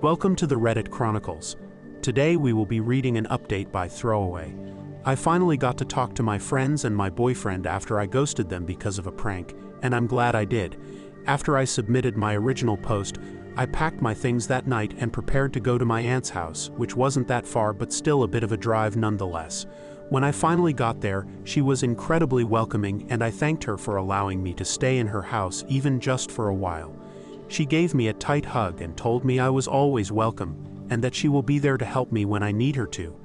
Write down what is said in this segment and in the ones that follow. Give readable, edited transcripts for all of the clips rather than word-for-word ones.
Welcome to the Reddit Chronicles. Today we will be reading an update by Throwaway. I finally got to talk to my friends and my boyfriend after I ghosted them because of a prank, and I'm glad I did. After I submitted my original post, I packed my things that night and prepared to go to my aunt's house, which wasn't that far but still a bit of a drive nonetheless. When I finally got there, she was incredibly welcoming and I thanked her for allowing me to stay in her house even just for a while. She gave me a tight hug and told me I was always welcome, and that she will be there to help me when I need her to.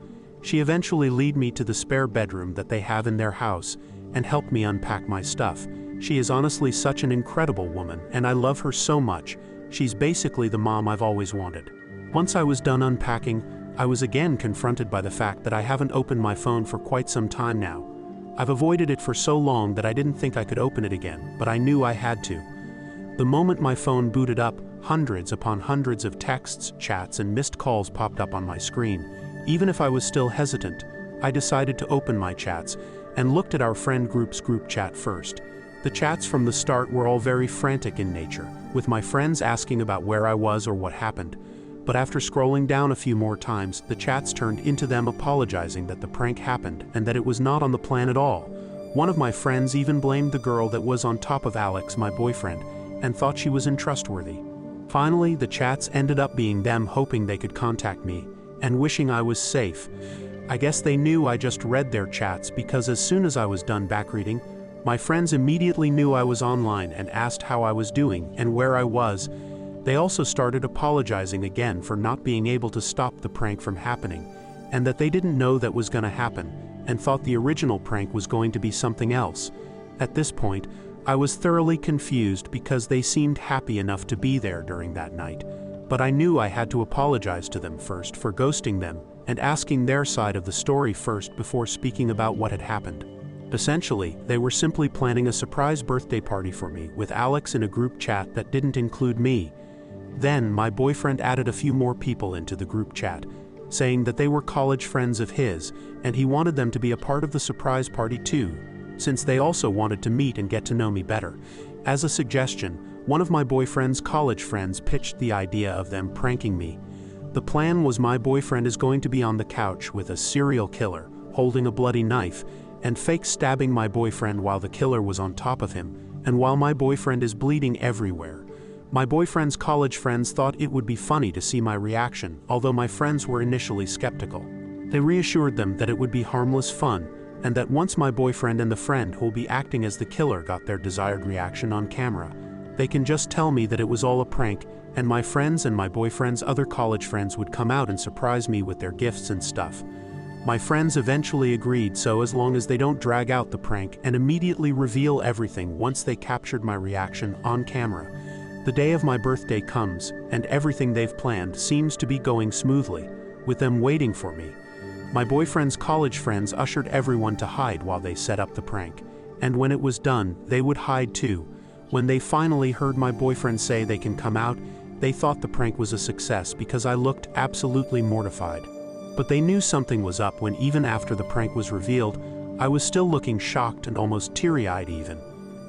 She eventually led me to the spare bedroom that they have in their house, and helped me unpack my stuff. She is honestly such an incredible woman, and I love her so much. She's basically the mom I've always wanted. Once I was done unpacking, I was again confronted by the fact that I haven't opened my phone for quite some time now. I've avoided it for so long that I didn't think I could open it again, but I knew I had to. The moment my phone booted up, hundreds upon hundreds of texts, chats, and missed calls popped up on my screen. Even if I was still hesitant, I decided to open my chats and looked at our friend group's group chat first. The chats from the start were all very frantic in nature, with my friends asking about where I was or what happened. But after scrolling down a few more times, the chats turned into them apologizing that the prank happened and that it was not on the plan at all. One of my friends even blamed the girl that was on top of Alex, my boyfriend, and thought she was untrustworthy. Finally, the chats ended up being them hoping they could contact me and wishing I was safe. I guess they knew I just read their chats because as soon as I was done backreading, my friends immediately knew I was online and asked how I was doing and where I was. They also started apologizing again for not being able to stop the prank from happening, and that they didn't know that was going to happen, and thought the original prank was going to be something else. At this point, I was thoroughly confused because they seemed happy enough to be there during that night, but I knew I had to apologize to them first for ghosting them and asking their side of the story first before speaking about what had happened. Essentially, they were simply planning a surprise birthday party for me with Alex in a group chat that didn't include me. Then, my boyfriend added a few more people into the group chat, saying that they were college friends of his and he wanted them to be a part of the surprise party too, since they also wanted to meet and get to know me better. As a suggestion, one of my boyfriend's college friends pitched the idea of them pranking me. The plan was my boyfriend is going to be on the couch with a serial killer, holding a bloody knife, and fake stabbing my boyfriend while the killer was on top of him, and while my boyfriend is bleeding everywhere. My boyfriend's college friends thought it would be funny to see my reaction, although my friends were initially skeptical. They reassured them that it would be harmless fun, and that once my boyfriend and the friend who will be acting as the killer got their desired reaction on camera, they can just tell me that it was all a prank, and my friends and my boyfriend's other college friends would come out and surprise me with their gifts and stuff. My friends eventually agreed, so as long as they don't drag out the prank and immediately reveal everything once they captured my reaction on camera. The day of my birthday comes, and everything they've planned seems to be going smoothly, with them waiting for me. My boyfriend's college friends ushered everyone to hide while they set up the prank, and when it was done, they would hide too. When they finally heard my boyfriend say they can come out, they thought the prank was a success because I looked absolutely mortified. But they knew something was up when even after the prank was revealed, I was still looking shocked and almost teary-eyed even,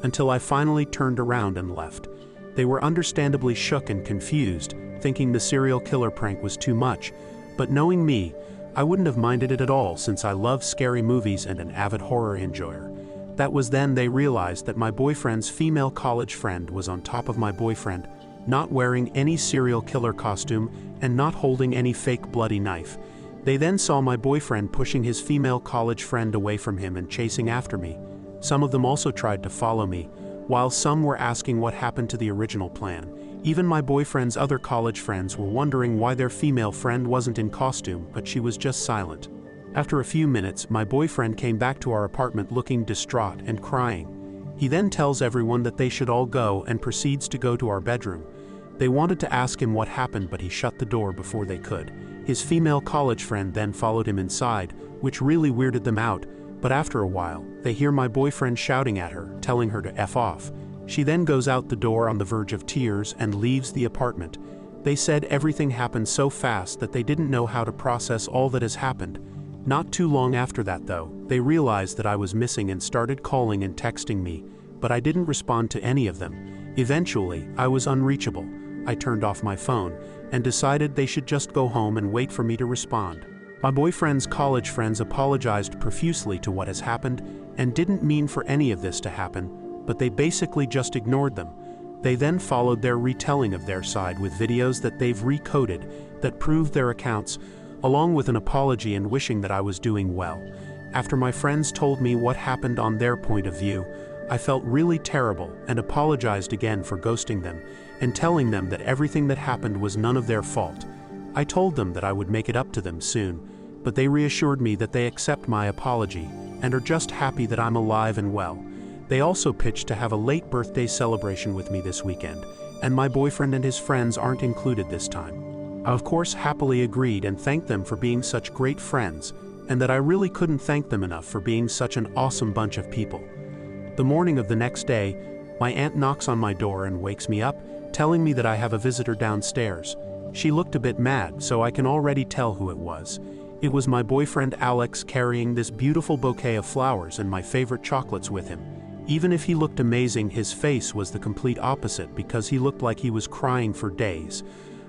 until I finally turned around and left. They were understandably shook and confused, thinking the serial killer prank was too much, but knowing me, I wouldn't have minded it at all since I love scary movies and an avid horror enjoyer. That was then they realized that my boyfriend's female college friend was on top of my boyfriend, not wearing any serial killer costume and not holding any fake bloody knife. They then saw my boyfriend pushing his female college friend away from him and chasing after me. Some of them also tried to follow me, while some were asking what happened to the original plan. Even my boyfriend's other college friends were wondering why their female friend wasn't in costume, but she was just silent. After a few minutes, my boyfriend came back to our apartment looking distraught and crying. He then tells everyone that they should all go and proceeds to go to our bedroom. They wanted to ask him what happened, but he shut the door before they could. His female college friend then followed him inside, which really weirded them out, but after a while, they hear my boyfriend shouting at her, telling her to F off. She then goes out the door on the verge of tears and leaves the apartment. They said everything happened so fast that they didn't know how to process all that has happened. Not too long after that though, they realized that I was missing and started calling and texting me, but I didn't respond to any of them. Eventually, I was unreachable. I turned off my phone and decided they should just go home and wait for me to respond. My boyfriend's college friends apologized profusely to what has happened and didn't mean for any of this to happen, but they basically just ignored them. They then followed their retelling of their side with videos that they've recoded that proved their accounts, along with an apology and wishing that I was doing well. After my friends told me what happened on their point of view, I felt really terrible and apologized again for ghosting them and telling them that everything that happened was none of their fault. I told them that I would make it up to them soon, but they reassured me that they accept my apology and are just happy that I'm alive and well. They also pitched to have a late birthday celebration with me this weekend, and my boyfriend and his friends aren't included this time. I of course happily agreed and thanked them for being such great friends, and that I really couldn't thank them enough for being such an awesome bunch of people. The morning of the next day, my aunt knocks on my door and wakes me up, telling me that I have a visitor downstairs. She looked a bit mad, so I can already tell who it was. It was my boyfriend Alex carrying this beautiful bouquet of flowers and my favorite chocolates with him. Even if he looked amazing, his face was the complete opposite because he looked like he was crying for days.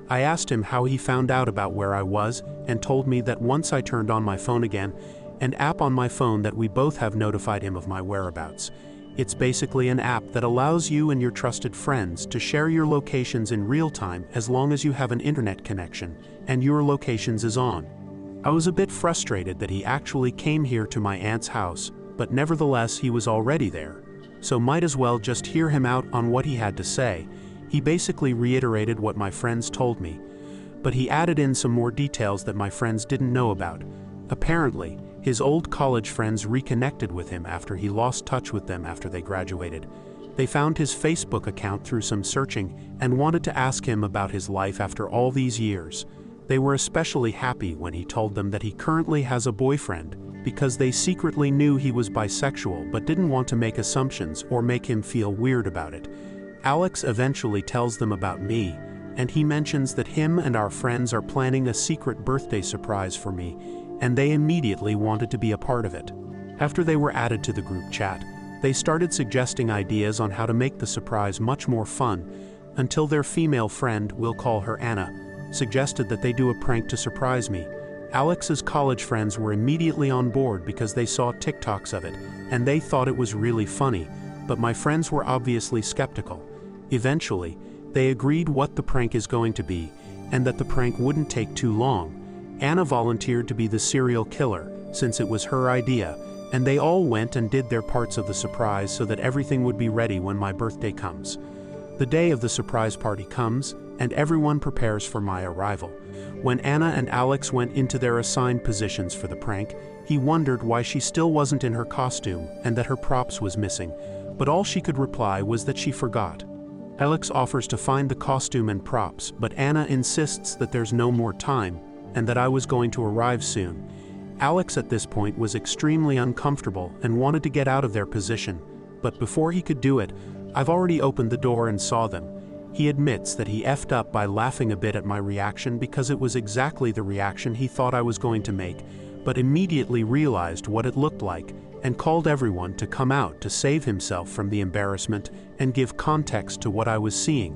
I asked him how he found out about where I was and told me that once I turned on my phone again, an app on my phone that we both have notified him of my whereabouts. It's basically an app that allows you and your trusted friends to share your locations in real time as long as you have an internet connection and your locations is on. I was a bit frustrated that he actually came here to my aunt's house, but nevertheless he was already there, so might as well just hear him out on what he had to say. He basically reiterated what my friends told me, but he added in some more details that my friends didn't know about. Apparently, his old college friends reconnected with him after he lost touch with them after they graduated. They found his Facebook account through some searching and wanted to ask him about his life after all these years. They were especially happy when he told them that he currently has a boyfriend because they secretly knew he was bisexual but didn't want to make assumptions or make him feel weird about it. Alex eventually tells them about me, and he mentions that him and our friends are planning a secret birthday surprise for me, and they immediately wanted to be a part of it. After they were added to the group chat, they started suggesting ideas on how to make the surprise much more fun, until their female friend, we'll call her Anna, suggested that they do a prank to surprise me. Alex's college friends were immediately on board because they saw TikToks of it, and they thought it was really funny, but my friends were obviously skeptical. Eventually, they agreed what the prank is going to be, and that the prank wouldn't take too long. Anna volunteered to be the serial killer, since it was her idea, and they all went and did their parts of the surprise so that everything would be ready when my birthday comes. The day of the surprise party comes, and everyone prepares for my arrival. When Anna and Alex went into their assigned positions for the prank, he wondered why she still wasn't in her costume and that her props was missing, but all she could reply was that she forgot. Alex offers to find the costume and props, but Anna insists that there's no more time and that I was going to arrive soon. Alex at this point was extremely uncomfortable and wanted to get out of their position, but before he could do it, I've already opened the door and saw them. He admits that he effed up by laughing a bit at my reaction because it was exactly the reaction he thought I was going to make, but immediately realized what it looked like and called everyone to come out to save himself from the embarrassment and give context to what I was seeing.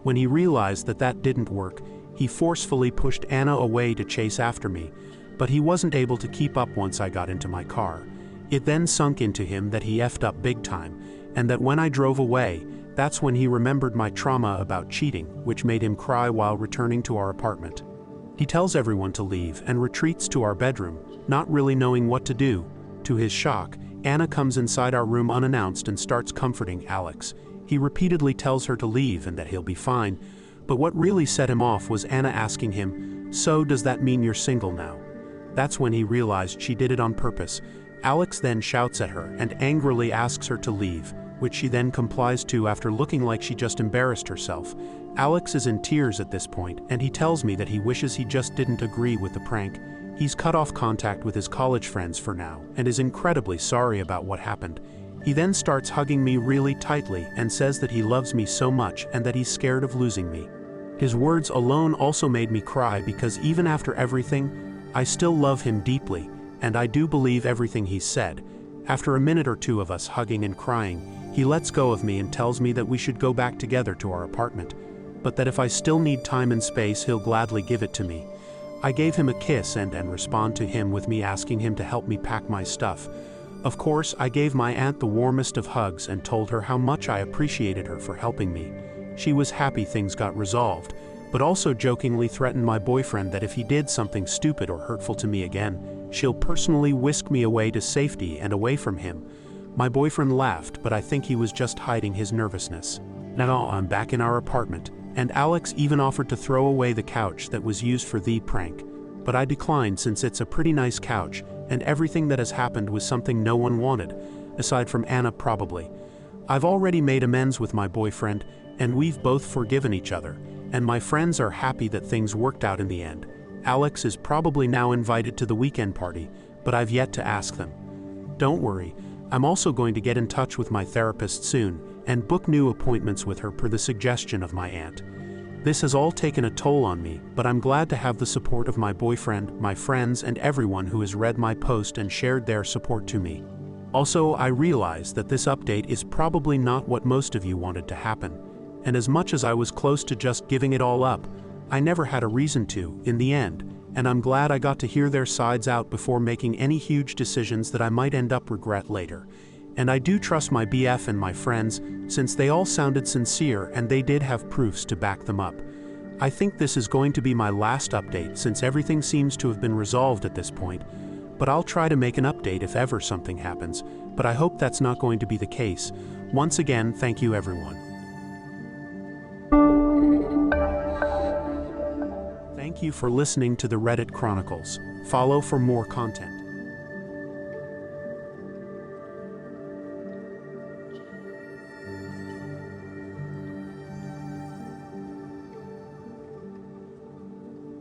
When he realized that that didn't work, he forcefully pushed Anna away to chase after me, but he wasn't able to keep up once I got into my car. It then sunk into him that he effed up big time, and that when I drove away, that's when he remembered my trauma about cheating, which made him cry while returning to our apartment. He tells everyone to leave and retreats to our bedroom, not really knowing what to do. To his shock, Anna comes inside our room unannounced and starts comforting Alex. He repeatedly tells her to leave and that he'll be fine, but what really set him off was Anna asking him, "So does that mean you're single now?" That's when he realized she did it on purpose. Alex then shouts at her and angrily asks her to leave, which she then complies to after looking like she just embarrassed herself. Alex is in tears at this point, and he tells me that he wishes he just didn't agree with the prank. He's cut off contact with his college friends for now, and is incredibly sorry about what happened. He then starts hugging me really tightly and says that he loves me so much and that he's scared of losing me. His words alone also made me cry because even after everything, I still love him deeply, and I do believe everything he said. After a minute or two of us hugging and crying, he lets go of me and tells me that we should go back together to our apartment. but that if I still need time and space, he'll gladly give it to me. I gave him a kiss and respond to him with me asking him to help me pack my stuff. Of course, I gave my aunt the warmest of hugs and told her how much I appreciated her for helping me. She was happy things got resolved, but also jokingly threatened my boyfriend that if he did something stupid or hurtful to me again, she'll personally whisk me away to safety and away from him. My boyfriend laughed, but I think he was just hiding his nervousness. Now I'm back in our apartment, and Alex even offered to throw away the couch that was used for the prank. But I declined since it's a pretty nice couch, and everything that has happened was something no one wanted, aside from Anna probably. I've already made amends with my boyfriend, and we've both forgiven each other, and my friends are happy that things worked out in the end. Alex is probably now invited to the weekend party, but I've yet to ask them. Don't worry, I'm also going to get in touch with my therapist soon, and book new appointments with her per the suggestion of my aunt. This has all taken a toll on me, but I'm glad to have the support of my boyfriend, my friends, and everyone who has read my post and shared their support to me. Also, I realize that this update is probably not what most of you wanted to happen, and as much as I was close to just giving it all up, I never had a reason to, in the end, and I'm glad I got to hear their sides out before making any huge decisions that I might end up regret later. And I do trust my BF and my friends, since they all sounded sincere and they did have proofs to back them up. I think this is going to be my last update since everything seems to have been resolved at this point, but I'll try to make an update if ever something happens, but I hope that's not going to be the case. Once again, thank you everyone. Thank you for listening to the Reddit Chronicles. Follow for more content.